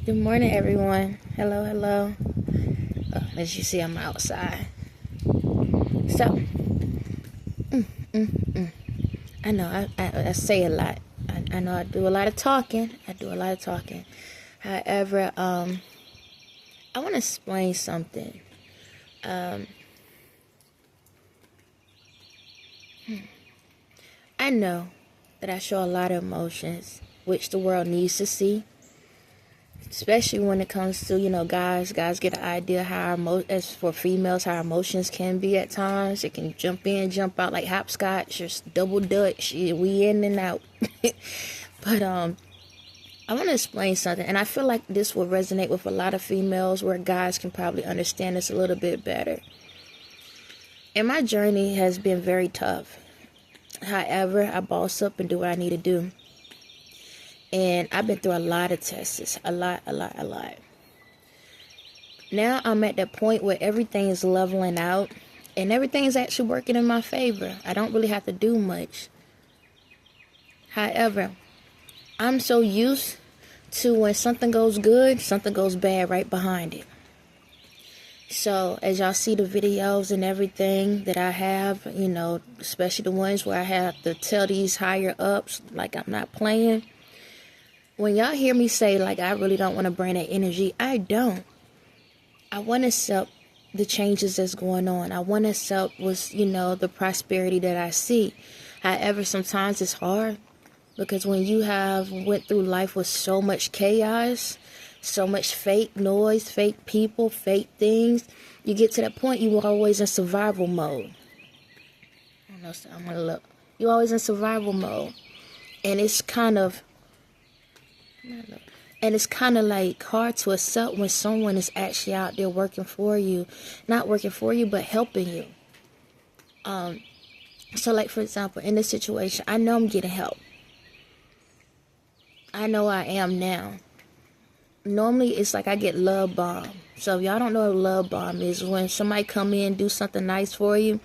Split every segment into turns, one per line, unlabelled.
Good morning, everyone. Hello, hello. As you see, I'm outside. So, I know I say a lot. I know I do a lot of talking. However, I want to explain something. I know that I show a lot of emotions, which the world needs to see. Especially when it comes to, guys get an idea how as for females, how emotions can be at times. It can jump in, jump out like hopscotch, just double dutch. We in and out. But I want to explain something, and I feel like this will resonate with a lot of females where guys can probably understand this a little bit better. And my journey has been very tough. However, I boss up and do what I need to do. And I've been through a lot of tests, a lot. Now I'm at that point where everything is leveling out and everything is actually working in my favor. I don't really have to do much. However, I'm so used to when something goes good, something goes bad right behind it. So as y'all see the videos and everything that I have, especially the ones where I have to tell these higher ups, like I'm not playing. When y'all hear me say, like, I really don't want to bring that energy, I don't. I want to accept the changes that's going on. I want to accept the prosperity that I see. However, sometimes it's hard because when you went through life with so much chaos, so much fake noise, fake people, fake things, you get to that point you were always in survival mode. I don't know, so I'm going to look. You're always in survival mode. And it's kind of like hard to accept when someone is actually out there working for you. Not working for you, but helping you. So like, for example, in this situation, I know I'm getting help. I know I am now. Normally, it's like I get love bomb. So if y'all don't know what love bomb is, when somebody come in, do something nice for you,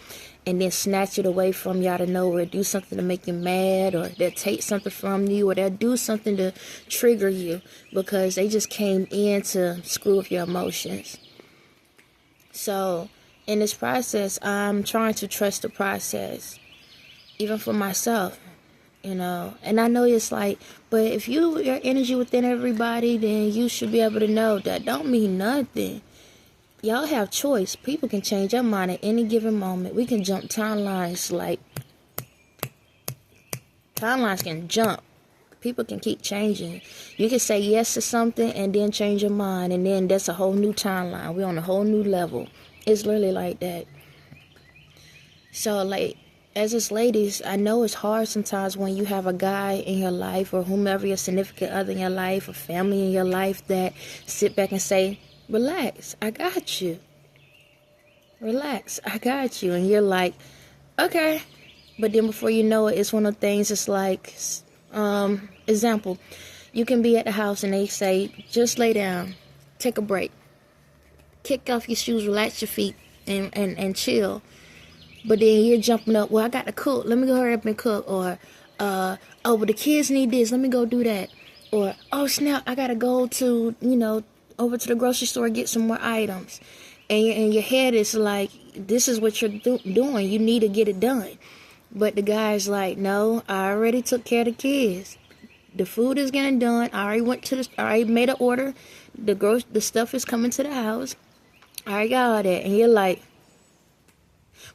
and then snatch it away from you out of nowhere, do something to make you mad, or they'll take something from you, or they'll do something to trigger you because they just came in to screw with your emotions. So in this process, I'm trying to trust the process, even for myself, and I know it's like, but if your energy within everybody, then you should be able to know that don't mean nothing. Y'all have choice. People can change their mind at any given moment. We can jump timelines, like timelines can jump. People can keep changing. You can say yes to something and then change your mind, and then that's a whole new timeline. We're on a whole new level. It's literally like that. So like, as us ladies, I know it's hard sometimes when you have a guy in your life or whomever your significant other in your life or family in your life that sit back and say, relax, I got you. Relax, I got you. And you're like, okay. But then before you know it, it's one of the things, it's like, example, you can be at the house and they say, just lay down, take a break. Kick off your shoes, relax your feet, and chill. But then you're jumping up, well, I got to cook. Let me go hurry up and cook. Or, oh, but the kids need this. Let me go do that. Or, oh, snap, I got to go to, over to the grocery store, get some more items. And your head is like, this is what you're doing. You need to get it done. But the guy's like, no, I already took care of the kids. The food is getting done. I already made an order. The stuff is coming to the house. I already got all that. And you're like,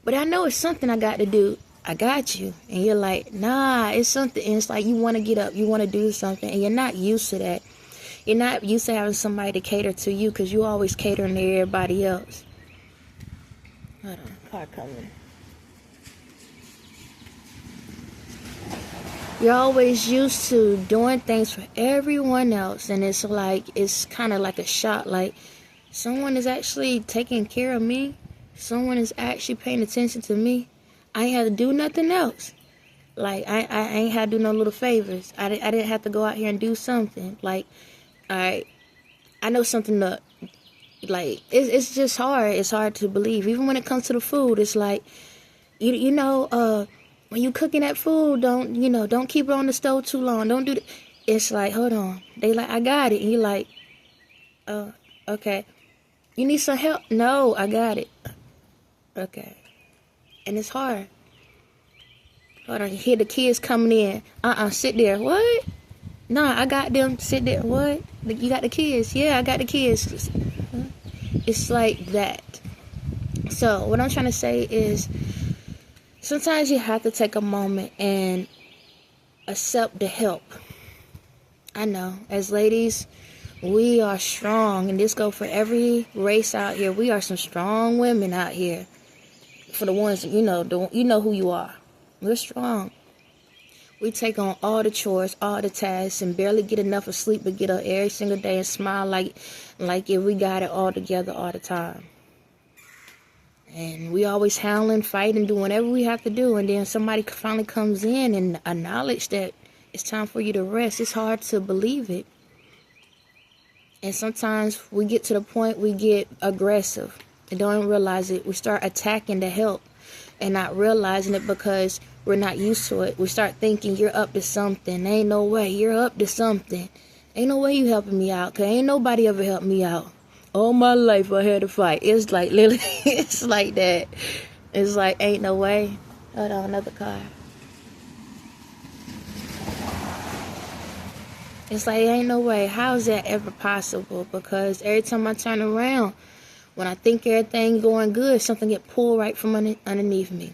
but I know it's something I got to do. I got you. And you're like, nah, it's something. And it's like you want to get up. You want to do something. And you're not used to that. You're not used to having somebody to cater to you because you always catering to everybody else. Hold on. Car coming. You're always used to doing things for everyone else. And it's like, it's kind of like a shock. Like, someone is actually taking care of me. Someone is actually paying attention to me. I ain't had to do nothing else. Like, I ain't had to do no little favors. I didn't have to go out here and do something. Like, I know something that, like, it's just hard. It's hard to believe. Even when it comes to the food, it's like, when you cooking that food, don't keep it on the stove too long. Don't do that. It's like, hold on. They like, I got it. And you're like, Oh, okay. You need some help? No, I got it. Okay. And it's hard. Hold on, you hear the kids coming in. Sit there. What? Nah, I got them. Sit there. What? You got the kids? Yeah, I got the kids. It's like that. So, what I'm trying to say is, sometimes you have to take a moment and accept the help. I know, as ladies, we are strong, and this goes for every race out here. We are some strong women out here. For the ones, you know who you are. We're strong. We take on all the chores, all the tasks, and barely get enough of sleep, but get up every single day and smile like if we got it all together all the time. And we always howling, fighting, doing whatever we have to do, and then somebody finally comes in and acknowledge that it's time for you to rest. It's hard to believe it. And sometimes we get to the point we get aggressive and don't even realize it. We start attacking the help and not realizing it because we're not used to it. We start thinking you're up to something. Ain't no way. You're up to something. Ain't no way you helping me out, because ain't nobody ever helped me out. All my life I had to fight. It's like, literally, it's like that. It's like, ain't no way. Hold on, another car. It's like, ain't no way. How is that ever possible? Because every time I turn around, when I think everything going good, something get pulled right from underneath me.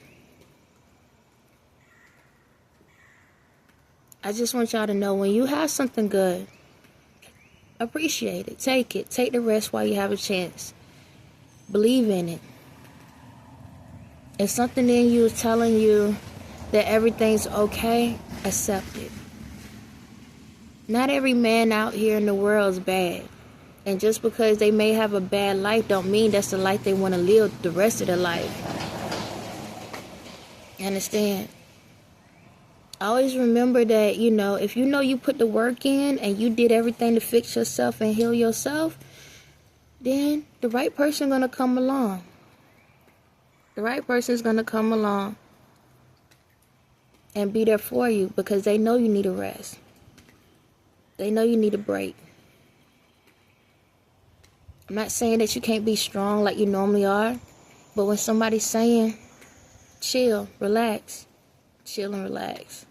I just want y'all to know, when you have something good, appreciate it. Take it. Take the rest while you have a chance. Believe in it. If something in you is telling you that everything's okay, accept it. Not every man out here in the world is bad. And just because they may have a bad life don't mean that's the life they want to live the rest of their life. Understand? Always remember that, if you put the work in and you did everything to fix yourself and heal yourself, then the right person is going to come along. The right person is going to come along and be there for you, because they know you need a rest. They know you need a break. I'm not saying that you can't be strong like you normally are, but when somebody's saying, chill, relax, chill and relax.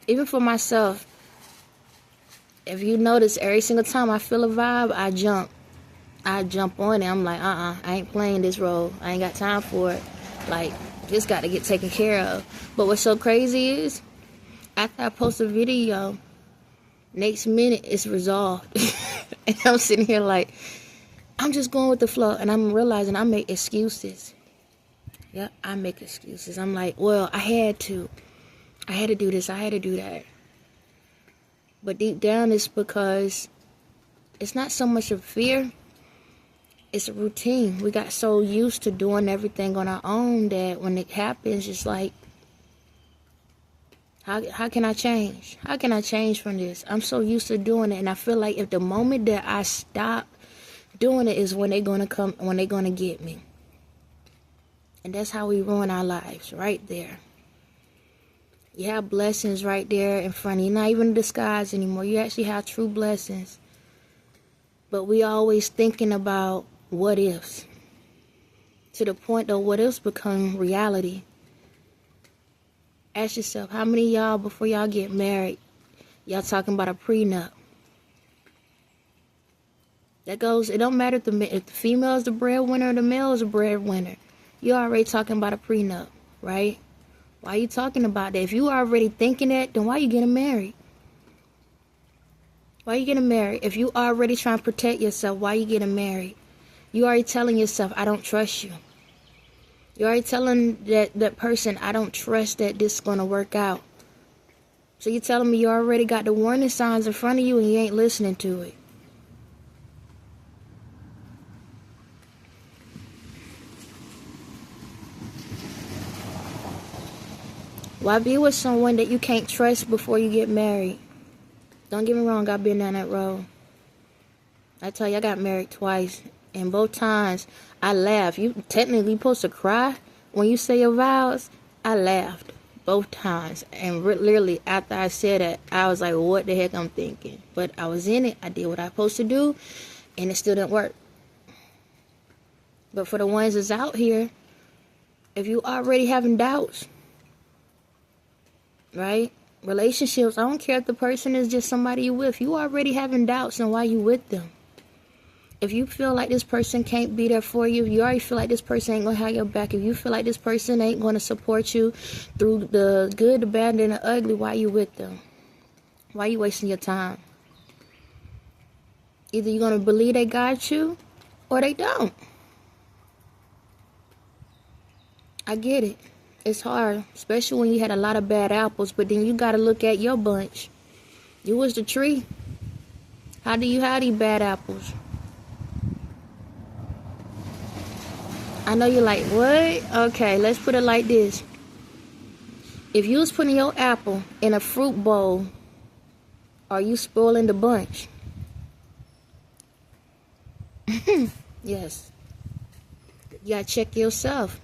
Even for myself, if you notice, every single time I feel a vibe, I jump on it. I'm like, I ain't playing this role. I ain't got time for it. Like, this got to get taken care of. But what's so crazy is, after I post a video, next minute it's resolved. And I'm sitting here like, I'm just going with the flow. And I'm realizing I make excuses. Yep, I make excuses. I'm like, well, I had to do this. I had to do that. But deep down, it's because it's not so much of fear. It's a routine. We got so used to doing everything on our own that when it happens, it's like, how can I change? How can I change from this? I'm so used to doing it. And I feel like if the moment that I stop doing it is when they're going to get me. And that's how we ruin our lives, right there. You have blessings right there in front of you. Not even in disguise anymore. You actually have true blessings. But we always thinking about what ifs. To the point that what ifs become reality. Ask yourself, how many of y'all, before y'all get married, y'all talking about a prenup? That goes, it don't matter if the female is the breadwinner or the male is the breadwinner. You're already talking about a prenup, right? Why are you talking about that? If you are already thinking that, then why are you getting married? Why are you getting married? If you already trying to protect yourself, why are you getting married? You already telling yourself, I don't trust you. You're already telling that person, I don't trust that this is going to work out. So you're telling me you already got the warning signs in front of you and you ain't listening to it. Why be with someone that you can't trust before you get married? Don't get me wrong, I've been down that road. I tell you, I got married twice. And both times, I laughed. You technically supposed to cry when you say your vows. I laughed. both times. And literally, after I said it, I was like, what the heck I'm thinking? But I was in it. I did what I was supposed to do, and it still didn't work. But for the ones that's out here, if you already having doubts, right? Relationships, I don't care if the person is just somebody you with. You already having doubts on why you with them. If you feel like this person can't be there for you, if you already feel like this person ain't going to have your back, if you feel like this person ain't going to support you through the good, the bad, and the ugly, why you with them? Why you wasting your time? Either you're going to believe they got you or they don't. I get it. It's hard, especially when you had a lot of bad apples, but then you got to look at your bunch. You was the tree. How do you have these bad apples? I know you're like, what? Okay, let's put it like this. If you was putting your apple in a fruit bowl, are you spoiling the bunch? Yes. You gotta check yourself.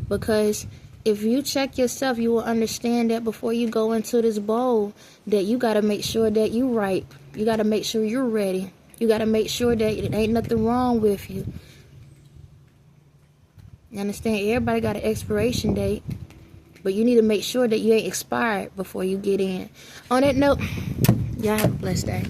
Because if you check yourself, you will understand that before you go into this bowl, that you gotta make sure that you ripe. You gotta make sure you're ready. You gotta make sure that it ain't nothing wrong with you. You understand? Everybody got an expiration date, but you need to make sure that you ain't expired before you get in. On that note, y'all have a blessed day.